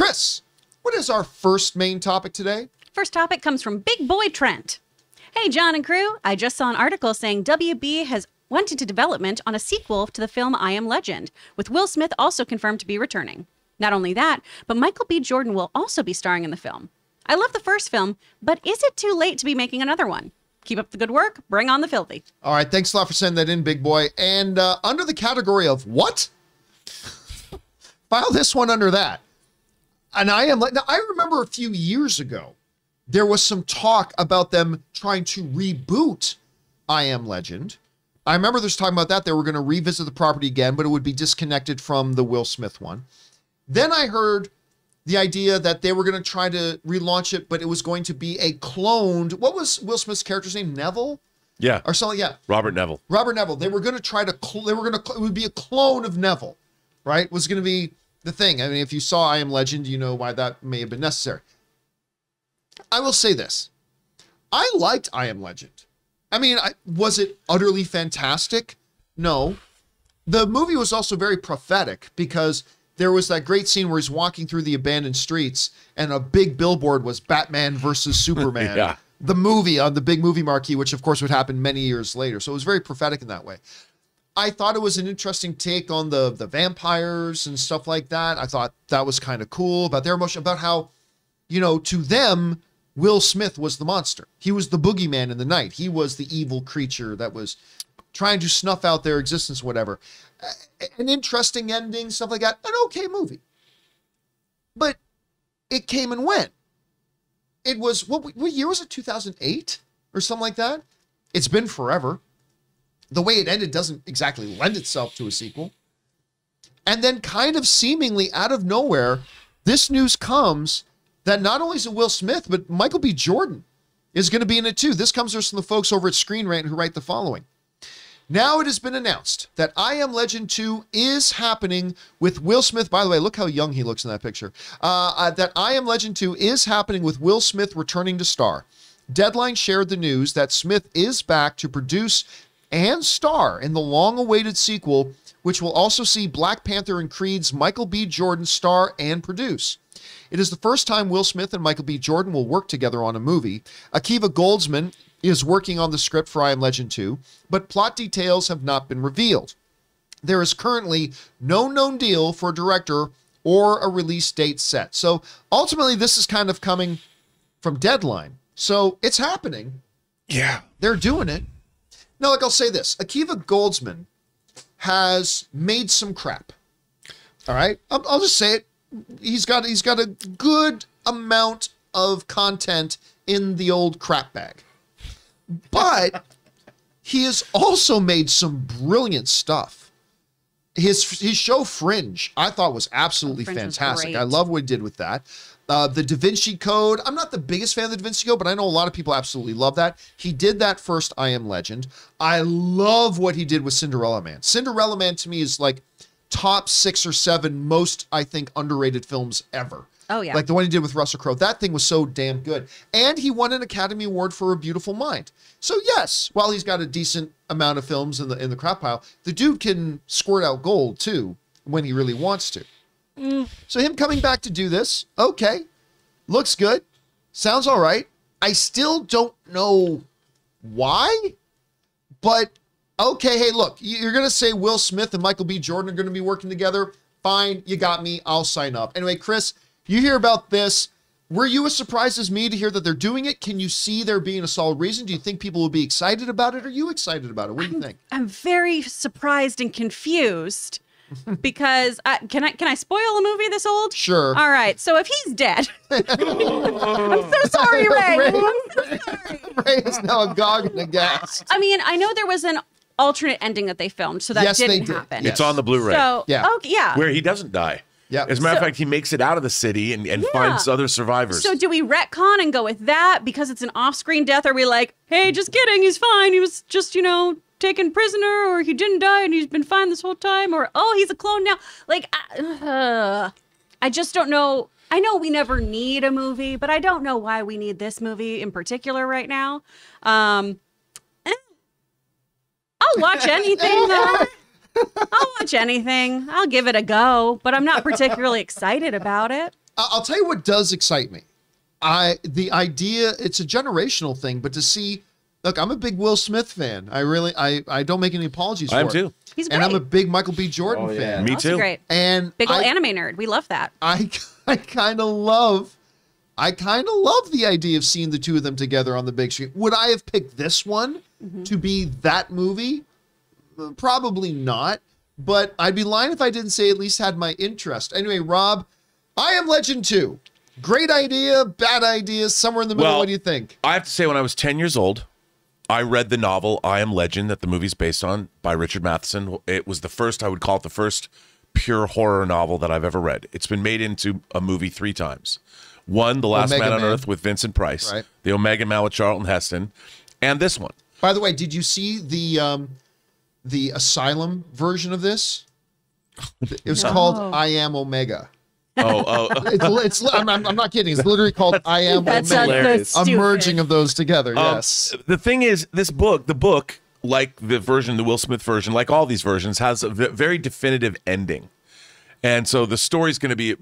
Chris, what is our first main topic today? First topic comes from Big Boi Trent. Hey, John and crew. I just saw an article saying WB has went into development on a sequel to the film I Am Legend, with Will Smith also confirmed to be returning. Not only that, but Micheal B. Jordan will also be starring in the film. I love the first film, but is it too late to be making another one? Keep up the good work. Bring on the filthy. All right, thanks a lot for sending that in, Big Boy. And under the category of what? File this one under that. And now, I remember a few years ago, there was some talk about them trying to reboot I Am Legend. I remember there's talking about that. They were going to revisit the property again, but it would be disconnected from the Will Smith one. Then I heard the idea that they were going to try to relaunch it, but it was going to be a cloned, what was Will Smith's character's name? Neville? Yeah. Or something, yeah. Robert Neville. Robert Neville. They were going to try to, it would be a clone of Neville, right? Was going to be the thing. I mean, if you saw I Am Legend, you know why that may have been necessary. I will say this. I liked I Am Legend. I mean, was it utterly fantastic? No. The movie was also very prophetic because there was that great scene where he's walking through the abandoned streets and a big billboard was Batman versus Superman. Yeah. The movie on the big movie marquee, which of course would happen many years later. So it was very prophetic in that way. I thought it was an interesting take on the vampires and stuff like that. I thought that was kind of cool about their emotion, about how, you know, to them, Will Smith was the monster. He was the boogeyman in the night. He was the evil creature that was trying to snuff out their existence, whatever. An interesting ending, stuff like that. An okay movie. But it came and went. It was, what year was it? 2008 or something like that? It's been forever. The way it ended doesn't exactly lend itself to a sequel. And then kind of seemingly out of nowhere, this news comes that not only is it Will Smith, but Micheal B. Jordan is going to be in it too. This comes from the folks over at Screen Rant who write the following. Now it has been announced that I Am Legend 2 is happening with Will Smith. By the way, look how young he looks in that picture. That I Am Legend 2 is happening with Will Smith returning to star. Deadline shared the news that Smith is back to produce and star in the long-awaited sequel, which will also see Black Panther and Creed's Micheal B. Jordan star and produce. It is the first time Will Smith and Micheal B. Jordan will work together on a movie. Akiva Goldsman is working on the script for I Am Legend 2, but plot details have not been revealed. There is currently no known deal for a director or a release date set. So ultimately, this is kind of coming from Deadline. So it's happening. Yeah. They're doing it. Now, like I'll say this, Akiva Goldsman has made some crap. All right? I'll just say it. He's got a good amount of content in the old crap bag. But he has also made some brilliant stuff. His show Fringe, I thought was absolutely fantastic. I love what he did with that. The Da Vinci Code, I'm not the biggest fan of the Da Vinci Code, but I know a lot of people absolutely love that. He did that first I Am Legend. I love what he did with Cinderella Man. Cinderella Man to me is like top 6 or 7 most, I think, underrated films ever. Oh, yeah. Like the one he did with Russell Crowe. That thing was so damn good. And he won an Academy Award for A Beautiful Mind. So yes, while he's got a decent amount of films in the crap pile, the dude can squirt out gold too when he really wants to. So him coming back to do this, okay, looks good, sounds all right. I still don't know why, but okay, hey, look, you're going to say Will Smith and Micheal B. Jordan are going to be working together. Fine, you got me. I'll sign up. Anyway, Chris, you hear about this. Were you as surprised as me to hear that they're doing it? Can you see there being a solid reason? Do you think people will be excited about it? Are you excited about it? What do you think? I'm very surprised and confused because can I spoil a movie this old? Sure. All right. So if he's dead, I'm so sorry, Ray. I'm so sorry. Ray is now agog and aghast. I mean, I know there was an alternate ending that they filmed, so that Yes, they didn't did. happen. Yes. It's on the Blu-ray. So Yeah. okay, yeah. Where he doesn't die. Yeah. As a matter of fact, he makes it out of the city and finds other survivors. So do we retcon and go with that because it's an off-screen death? Or are we like, hey, just kidding, he's fine. He was just, taken prisoner, or he didn't die and he's been fine this whole time, or, oh, he's a clone now. Like, I just don't know. I know we never need a movie, but I don't know why we need this movie in particular right now. I'll watch anything, though. I'll watch anything. I'll give it a go, but I'm not particularly excited about it. I'll tell you what does excite me. The idea, it's a generational thing, but to see, look, I'm a big Will Smith fan. I don't make any apologies for it. I am too. He's great. And I'm a big Michael B. Jordan fan. Me Also too. great. And Big ol' anime nerd. We love that. I kind of love the idea of seeing the two of them together on the big screen. Would I have picked this one to be that movie? Probably not. But I'd be lying if I didn't say at least had my interest. Anyway, Rob, I Am Legend 2. Great idea, bad idea, somewhere in the middle. Well, What do you think? I have to say, when I was 10 years old, I read the novel I Am Legend that the movie's based on by Richard Matheson. It was the first, I would call it the first pure horror novel that I've ever read. It's been made into a movie 3 times. One, The Last Omega Man on Man. Earth with Vincent Price. Right. The Omega Man with Charlton Heston. And this one. By the way, did you see the Asylum version of this? It was called I Am Omega. I'm not kidding. It's literally called I Am That's Omega. so A stupid. merging of those together. Yes. The thing is, the book, like the version, the Will Smith version, like all these versions, has a very definitive ending. And so the story's going to be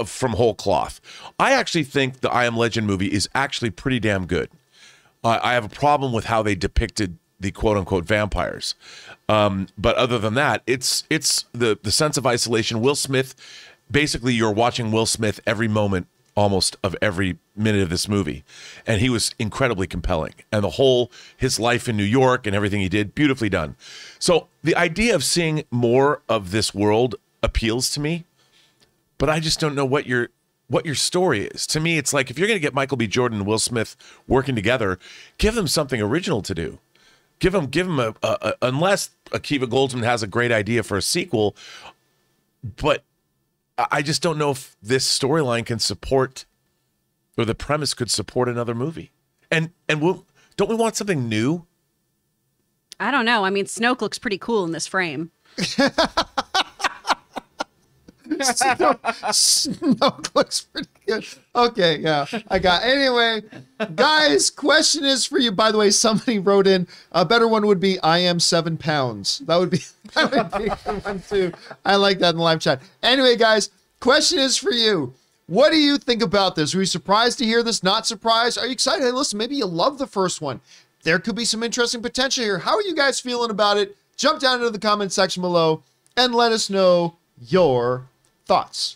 from whole cloth. I actually think the I Am Legend movie is actually pretty damn good. I have a problem with how they depicted the quote-unquote vampires. But other than that, it's the sense of isolation. Will Smith, basically you're watching Will Smith every moment almost of every minute of this movie. And he was incredibly compelling. And his life in New York and everything he did, beautifully done. So the idea of seeing more of this world appeals to me, but I just don't know what your story is. To me, it's like, if you're going to get Michael B. Jordan and Will Smith working together, give them something original to do. Give them unless Akiva Goldsman has a great idea for a sequel, but I just don't know if this storyline can support, or the premise could support another movie. And don't we want something new? I don't know. I mean, Snoke looks pretty cool in this frame. Snoke looks pretty good. Okay, yeah, anyway, guys, question is for you. By the way, somebody wrote in, a better one would be I am 7 pounds. That would be a good one too. I like that in the live chat. Anyway, guys, question is for you. What do you think about this? Were you surprised to hear this? Not surprised? Are you excited? Hey, listen, maybe you love the first one. There could be some interesting potential here. How are you guys feeling about it? Jump down into the comment section below and let us know your thoughts.